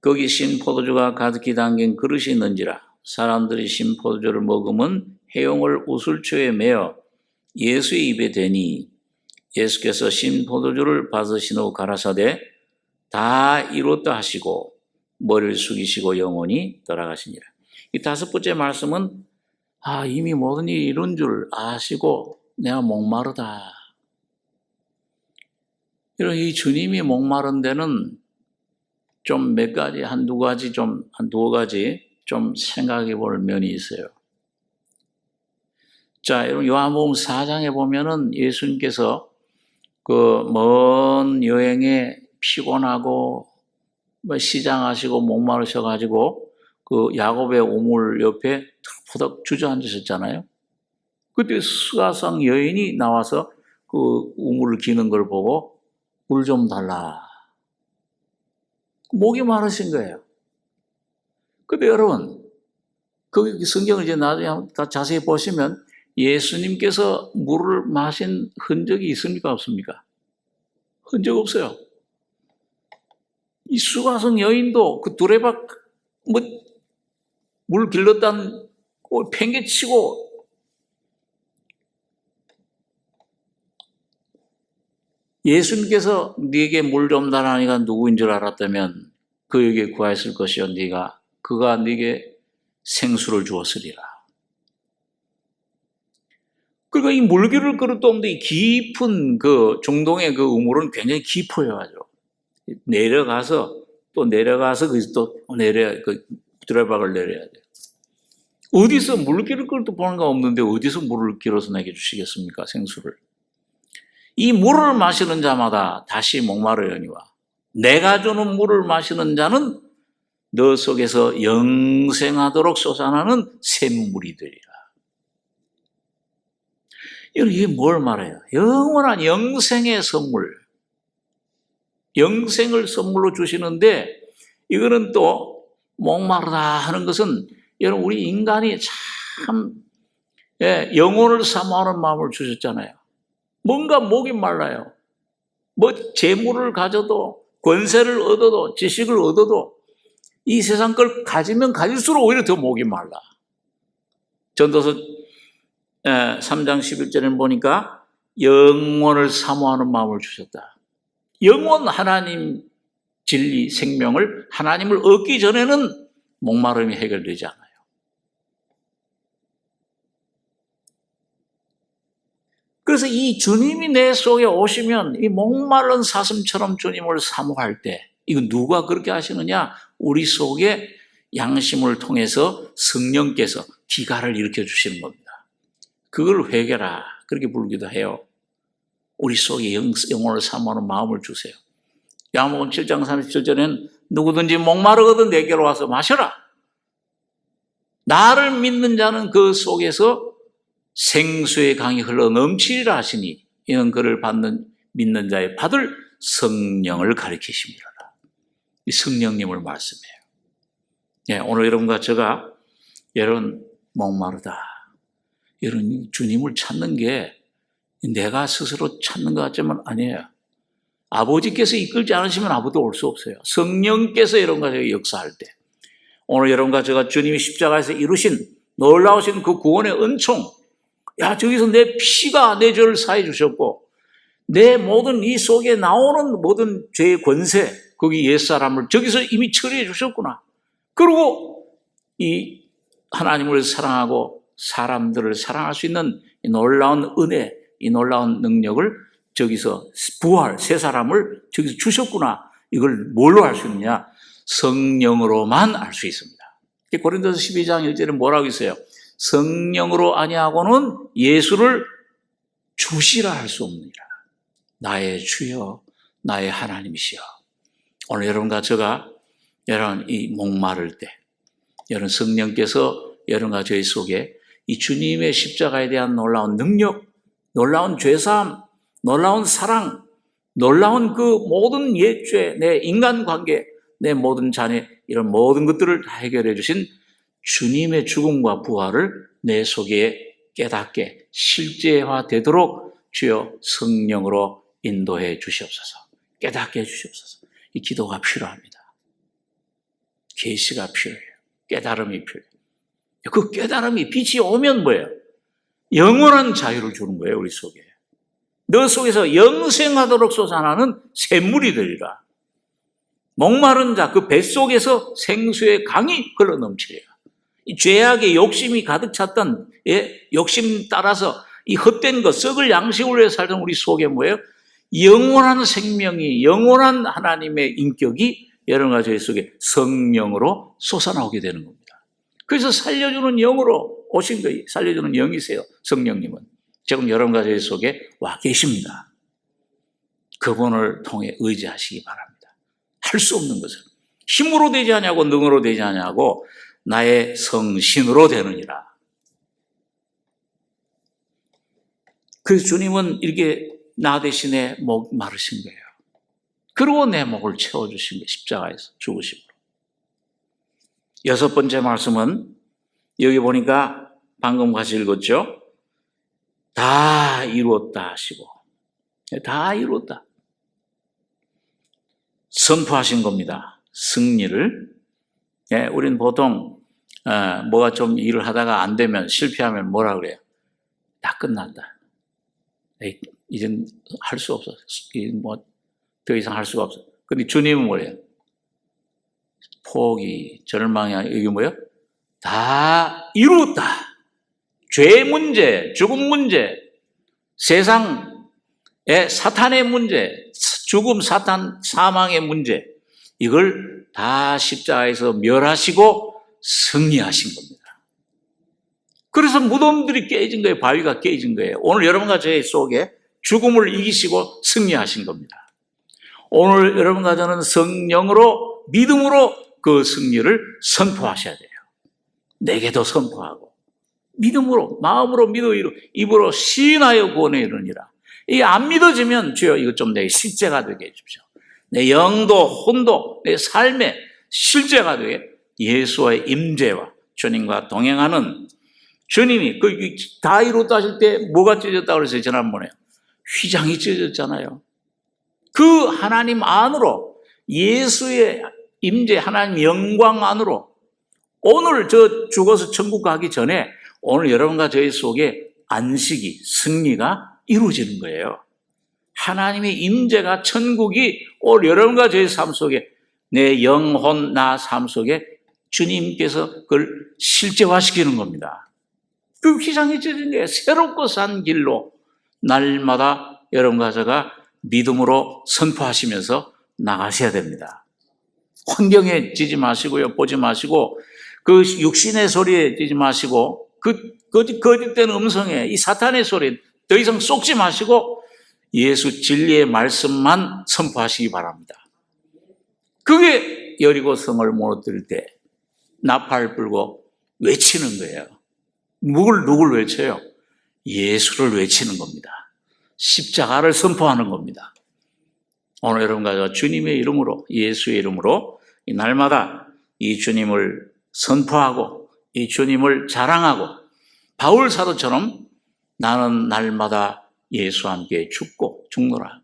거기 신포도주가 가득히 담긴 그릇이 있는지라 사람들이 신포도주를 먹으면 해용을 우슬초에 매어 예수의 입에 대니 예수께서 신포도주를 받으신 후 가라사대 다 이뤘다 하시고 머리를 숙이시고 영원히 돌아가시니라. 이 5번째 말씀은 이미 모든 일이 이룬 줄 아시고 내가 목마르다. 이런 이 주님이 목마른 데는 좀 몇 가지, 한두 가지 좀 생각해 볼 면이 있어요. 자, 여러분 요한복음 4장에 보면은 예수님께서 그 먼 여행에 피곤하고 시장하시고 목마르셔가지고 그 야곱의 우물 옆에 푸덕 주저앉으셨잖아요. 그때 수가성 여인이 나와서 그 우물을 기는 걸 보고 물 좀 달라. 목이 마르신 거예요. 근데 여러분, 그 성경을 이제 나중에 다 자세히 보시면 예수님께서 물을 마신 흔적이 있습니까? 없습니까? 흔적 없어요. 이 수가성 여인도 그 두레박 물 길렀다는 거 팽개치고 예수님께서 네게 물 좀 달라니까 누구인 줄 알았다면 그에게 구하였을 것이요 그가 네게 생수를 주었으리라. 그리고 이 물기를 그릇도 없는데 이 깊은 그 중동의 그 우물은 굉장히 깊어요, 아주. 내려가서 거기서 또 그 드라박을 내려야 돼요. 어디서 물기를 그릇도 보는 거 없는데 어디서 물을 길어서 내게 주시겠습니까? 생수를. 이 물을 마시는 자마다 다시 목마르려니와 내가 주는 물을 마시는 자는 너 속에서 영생하도록 솟아나는 샘물이 되리라. 이게 뭘 말해요? 영원한 영생의 선물. 영생을 선물로 주시는데 이거는 또 목마르다 하는 것은 여러분 우리 인간이 참 영혼을 사모하는 마음을 주셨잖아요. 뭔가 목이 말라요. 재물을 가져도 권세를 얻어도 지식을 얻어도 이 세상 걸 가지면 가질수록 오히려 더 목이 말라. 전도서 3장 11절에 보니까 영원을 사모하는 마음을 주셨다. 영원 하나님 진리 생명을 하나님을 얻기 전에는 목마름이 해결되지 않아요. 그래서 이 주님이 내 속에 오시면 이 목마른 사슴처럼 주님을 사모할 때 이거 누가 그렇게 하시느냐? 우리 속에 양심을 통해서 성령께서 기가를 일으켜 주시는 겁니다. 그걸 회개라 그렇게 부르기도 해요. 우리 속에 영혼을 사모하는 마음을 주세요. 요한복음 7장 37절에는 누구든지 목마르거든 내게로 와서 마셔라. 나를 믿는 자는 그 속에서 생수의 강이 흘러 넘치리라 하시니 이는 그를 믿는 자의 받을 성령을 가리키십니다. 이 성령님을 말씀해요. 오늘 여러분과 제가 여러분 목마르다. 이런 주님을 찾는 게 내가 스스로 찾는 것 같지만 아니에요. 아버지께서 이끌지 않으시면 아무도 올 수 없어요. 성령께서 여러분과 제가 역사할 때, 오늘 여러분과 제가 주님이 십자가에서 이루신 놀라우신 그 구원의 은총, 야, 저기서 내 피가 내 죄를 사해 주셨고, 내 모든 이 속에 나오는 모든 죄의 권세, 거기 옛사람을 저기서 이미 처리해 주셨구나. 그리고 이 하나님을 사랑하고 사람들을 사랑할 수 있는 이 놀라운 은혜, 이 놀라운 능력을 저기서 부활, 새 사람을 저기서 주셨구나. 이걸 뭘로 알 수 있느냐? 성령으로만 알 수 있습니다. 고린도서 12장 1절에 뭐라고 있어요? 성령으로 아니하고는 예수를 주시라 할 수 없느니라. 나의 주여, 나의 하나님이시여. 오늘 여러분과 제가 여러분 이 목마를 때, 여러분 성령께서 여러분과 저희 속에 이 주님의 십자가에 대한 놀라운 능력, 놀라운 죄사함, 놀라운 사랑, 놀라운 그 모든 옛죄, 내 인간관계, 내 모든 자녀, 이런 모든 것들을 다 해결해 주신 주님의 죽음과 부활을 내 속에 깨닫게 실제화되도록 주여 성령으로 인도해 주시옵소서. 깨닫게 해 주시옵소서. 이 기도가 필요합니다. 계시가 필요해요. 깨달음이 필요해요. 그 깨달음이 빛이 오면 뭐예요? 영원한 자유를 주는 거예요, 우리 속에. 너 속에서 영생하도록 솟아나는 샘물이 되리라. 목마른 자, 그 뱃속에서 생수의 강이 흘러넘치리라. 이 죄악의 욕심이 가득 찼던 욕심 따라서 이 헛된 것, 썩을 양식을 위해 살던 우리 속에 뭐예요? 영원한 생명이, 영원한 하나님의 인격이 여러분과 저희 속에 성령으로 솟아나오게 되는 겁니다. 그래서 살려주는 영으로 오신 거예요. 살려주는 영이세요, 성령님은. 지금 여러분과 저희 속에 와 계십니다. 그분을 통해 의지하시기 바랍니다. 할 수 없는 것을. 힘으로 되지 않냐고, 능으로 되지 않냐고, 나의 성신으로 되느니라. 그래서 주님은 이렇게 나 대신에 목 마르신 거예요. 그리고 내 목을 채워주신 거예요. 십자가에서 죽으심으로. 여섯 번째 말씀은 여기 보니까 방금 같이 읽었죠? 다 이루었다 하시고, 다 이루었다. 선포하신 겁니다. 승리를. 예, 우리는 보통 뭐가 좀 일을 하다가 안 되면, 실패하면 뭐라 그래요? 다 끝났다. 이젠 할 수 없어. 뭐 더 이상 할 수가 없어. 근데 주님은 뭐래요? 포기, 절망이 아니고 이게 뭐예요? 다 이루었다. 죄의 문제, 죽음 문제, 세상의 사탄의 문제, 죽음, 사탄, 사망의 문제, 이걸 다 십자가에서 멸하시고 승리하신 겁니다. 그래서 무덤들이 깨진 거예요. 바위가 깨진 거예요. 오늘 여러분과 저의 속에 죽음을 이기시고 승리하신 겁니다. 오늘 여러분과 저는 성령으로, 믿음으로 그 승리를 선포하셔야 돼요. 내게도 선포하고, 믿음으로, 마음으로 믿어 입으로 시인하여 구원에 이르니라. 이게 안 믿어지면 주여 이것 좀 내 실제가 되게 해주십시오. 내 영도 혼도 내 삶의 실제가 되게 예수와의 임재와 주님과 동행하는 주님이 다 이루었다 하실 때 뭐가 찢어졌다고 그랬어요? 지난번에 휘장이 찢어졌잖아요. 그 하나님 안으로, 예수의 임재, 하나님 영광 안으로 오늘 저 죽어서 천국 가기 전에 오늘 여러분과 저희 속에 안식이, 승리가 이루어지는 거예요. 하나님의 임재가, 천국이 오늘 여러분과 저희 삶 속에, 내 영혼, 나 삶 속에 주님께서 그걸 실제화시키는 겁니다. 그 휘장이 찢어진 게 새롭고 산 길로 날마다 여러분과 제가 믿음으로 선포하시면서 나가셔야 됩니다. 환경에 찌지 마시고요, 보지 마시고, 그 육신의 소리에 찌지 마시고, 그 거짓된 음성에, 이 사탄의 소리에 더 이상 쏙지 마시고 예수 진리의 말씀만 선포하시기 바랍니다. 그게 여리고 성을 무너뜨릴 때 나팔 불고 외치는 거예요. 누굴 외쳐요? 예수를 외치는 겁니다. 십자가를 선포하는 겁니다. 오늘 여러분과 주님의 이름으로, 예수의 이름으로 이 날마다 이 주님을 선포하고 이 주님을 자랑하고 바울 사도처럼 나는 날마다 예수와 함께 죽노라.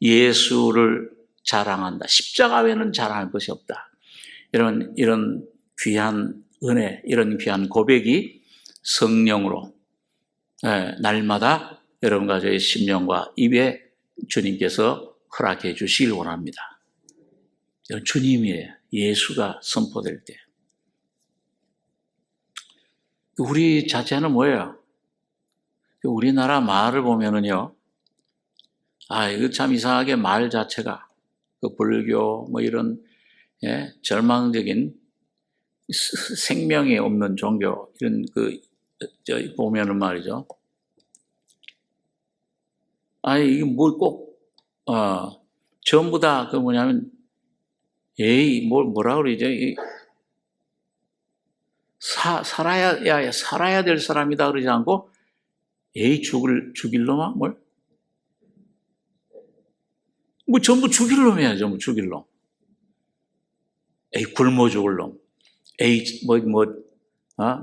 예수를 자랑한다. 십자가 외에는 자랑할 것이 없다. 이런 귀한 은혜, 이런 귀한 고백이 성령으로 날마다 여러분과 저의 심령과 입에 주님께서 허락해 주시길 원합니다. 주님이에요. 예수가 선포될 때. 우리 자체는 뭐예요? 우리나라 말을 보면은요, 이거 참 이상하게 말 자체가, 불교, 이런, 절망적인 생명이 없는 종교, 이런 보면은 말이죠. 이게 전부 다 뭐냐면, 뭐라 그러죠? 살아야 될 사람이다 그러지 않고, 죽일 놈아? 전부 죽일 놈이야, 전부 죽일 놈. 굶어 죽을 놈.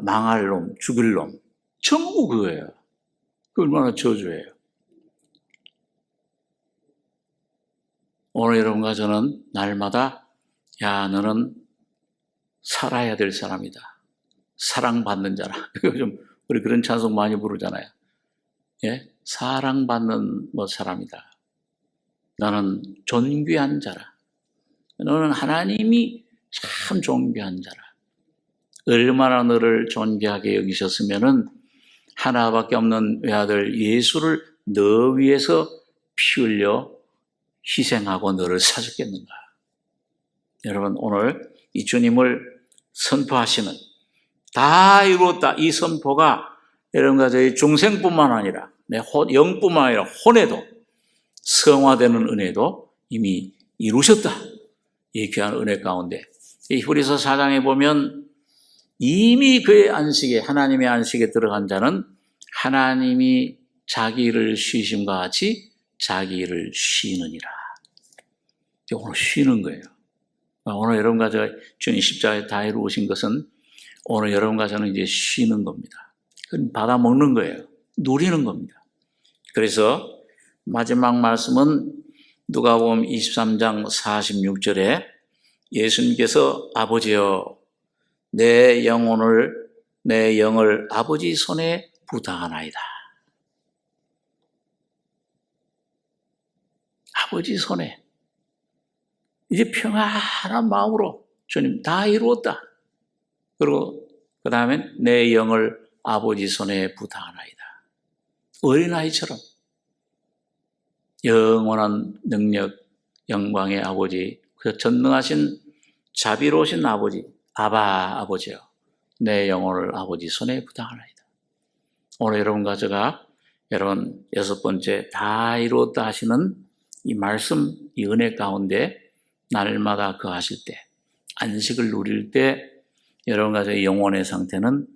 망할 놈, 죽일 놈. 전부 그거예요. 그 얼마나 저주예요. 오늘 여러분과 저는 날마다, 너는 살아야 될 사람이다. 사랑받는 자라. 요즘 우리 그런 찬송 많이 부르잖아요. 사랑받는 사람이다. 너는 존귀한 자라. 너는 하나님이 참 존귀한 자라. 얼마나 너를 존귀하게 여기셨으면은 하나밖에 없는 외아들 예수를 너 위해서 피 흘려 희생하고 너를 사줬겠는가. 여러분, 오늘 이 주님을 선포하시는, 다 이루었다, 이 선포가 여러분과 저희 중생뿐만 아니라 내 영뿐만 아니라 혼에도, 성화되는 은혜도 이미 이루셨다. 이 귀한 은혜 가운데 이 히브리서 4장에 보면 이미 그의 안식에, 하나님의 안식에 들어간 자는 하나님이 자기 일을 쉬심과 같이 자기 일을 쉬느니라. 오늘 쉬는 거예요. 오늘 여러분과 저 주님 십자가에 다 이루어진 것은 오늘 여러분과 저는 이제 쉬는 겁니다. 받아 먹는 거예요. 누리는 겁니다. 그래서 마지막 말씀은 누가복음 23장 46절에 예수님께서 아버지여 내 영을 아버지 손에 부탁하나이다. 아버지 손에 이제 평안한 마음으로 주님 다 이루었다. 그리고 그 다음에 내 영을 아버지 손에 부탁하나이다. 어린아이처럼 영원한 능력, 영광의 아버지, 그 전능하신 자비로우신 아버지, 아버지여 내 영혼을 아버지 손에 부탁하나이다. 오늘 여러분과 제가 여러분 6번째 다 이루었다 하시는 이 말씀, 이 은혜 가운데 날마다 거하실 때, 안식을 누릴 때 여러분과 저의 영혼의 상태는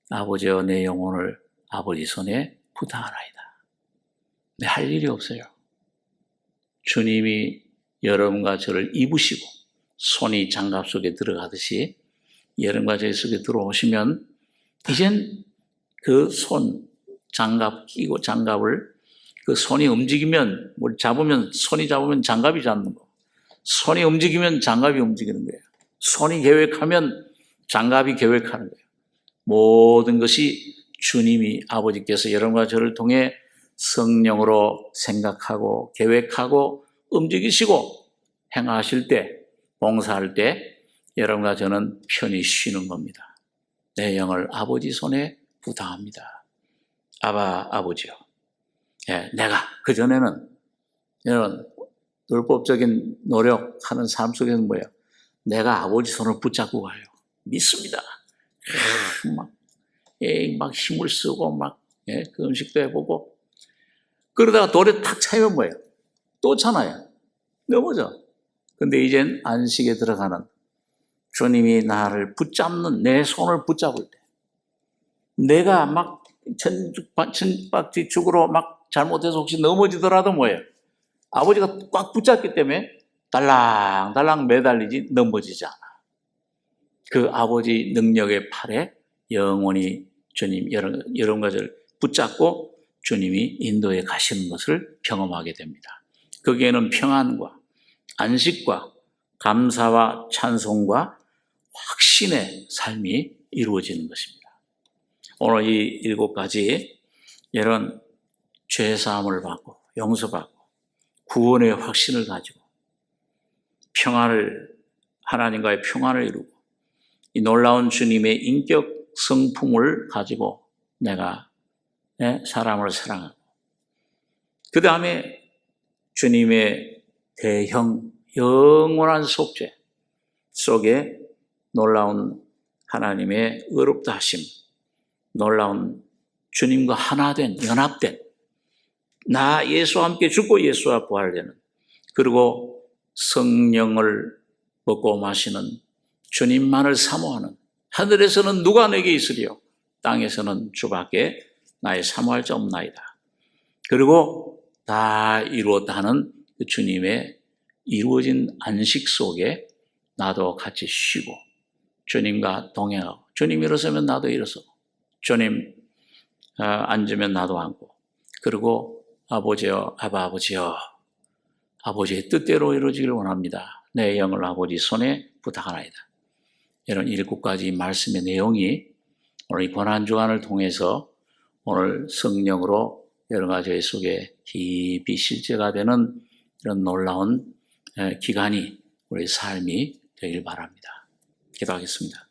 아버지여 내 영혼을 아버지 손에 부탁하나이다. 할 일이 없어요. 주님이 여러분과 저를 입으시고 손이 장갑 속에 들어가듯이 여러분과 저 속에 들어오시면 이젠 그 장갑 끼고 장갑을 그 손이 움직이면 손이 잡으면 장갑이 잡는 거. 손이 움직이면 장갑이 움직이는 거예요. 손이 계획하면 장갑이 계획하는 거예요. 모든 것이 주님이 아버지께서 여러분과 저를 통해 성령으로 생각하고 계획하고 움직이시고 행하실 때, 봉사할 때 여러분과 저는 편히 쉬는 겁니다. 내 영을 아버지 손에 부탁합니다. 아버지요. 내가 그전에는 여러분 율법적인 노력하는 삶 속에는 뭐예요? 내가 아버지 손을 붙잡고 가요. 믿습니다. 막 힘을 쓰고 그 음식도 해보고 그러다가 돌에 탁 차이면 뭐예요? 또 차나요? 넘어져. 근데 이젠 안식에 들어가는 주님이 나를 붙잡는 내 손을 붙잡을 때 내가 막 천박지축으로 막 잘못해서 혹시 넘어지더라도 뭐예요? 아버지가 꽉 붙잡기 때문에 달랑달랑 매달리지 넘어지지 않아. 그 아버지 능력의 팔에 영원히 주님 여러 가지를 붙잡고 주님이 인도에 가시는 것을 경험하게 됩니다. 거기에는 평안과 안식과 감사와 찬송과 확신의 삶이 이루어지는 것입니다. 오늘 이 7가지 이런 죄사함을 받고 용서받고 구원의 확신을 가지고 하나님과의 평안을 이루고 이 놀라운 주님의 인격 성품을 가지고 내가 사람을 사랑하고 그 다음에 주님의 대형 영원한 속죄 속에 놀라운 하나님의 의롭다 하심, 놀라운 주님과 하나된 연합된 나 예수와 함께 죽고 예수와 부활되는 그리고 성령을 먹고 마시는 주님만을 사모하는 하늘에서는 누가 내게 있으리요 땅에서는 주밖에 나의 사모할 자 없나이다. 그리고 다 이루었다 하는 그 주님의 이루어진 안식 속에 나도 같이 쉬고 주님과 동행하고 주님 일어서면 나도 일어서고 주님 앉으면 나도 앉고 그리고 아버지여 아버지여 아버지의 뜻대로 이루어지기를 원합니다. 내 영을 아버지 손에 부탁하나이다. 이런 7가지 말씀의 내용이 오늘 이 고난주간을 통해서 오늘 성령으로 여러 가지 속에 깊이 실제가 되는 이런 놀라운 기간이 우리 삶이 되길 바랍니다. 기도하겠습니다.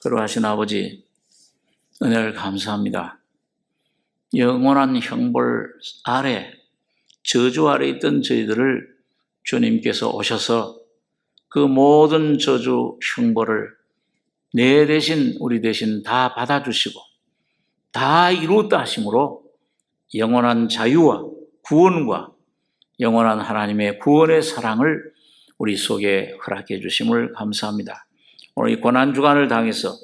그러하신 아버지 은혜를 감사합니다. 영원한 형벌 아래 저주 아래 있던 저희들을 주님께서 오셔서 그 모든 저주 형벌을 내 대신 우리 대신 다 받아주시고 다 이루었다 하심으로 영원한 자유와 구원과 영원한 하나님의 구원의 사랑을 우리 속에 허락해 주심을 감사합니다. 오늘 이 고난주간을 당해서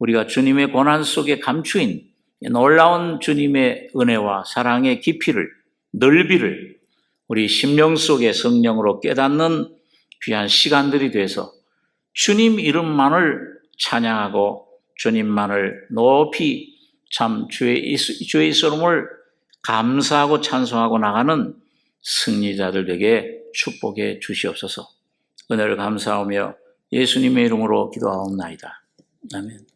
우리가 주님의 고난 속에 감추인 놀라운 주님의 은혜와 사랑의 깊이를 넓이를 우리 심령 속에 성령으로 깨닫는 귀한 시간들이 돼서 주님 이름만을 찬양하고 주님만을 높이 참 주의 이름을 감사하고 찬송하고 나가는 승리자들 되게 축복해 주시옵소서. 은혜를 감사하며 예수님의 이름으로 기도하옵나이다. 아멘.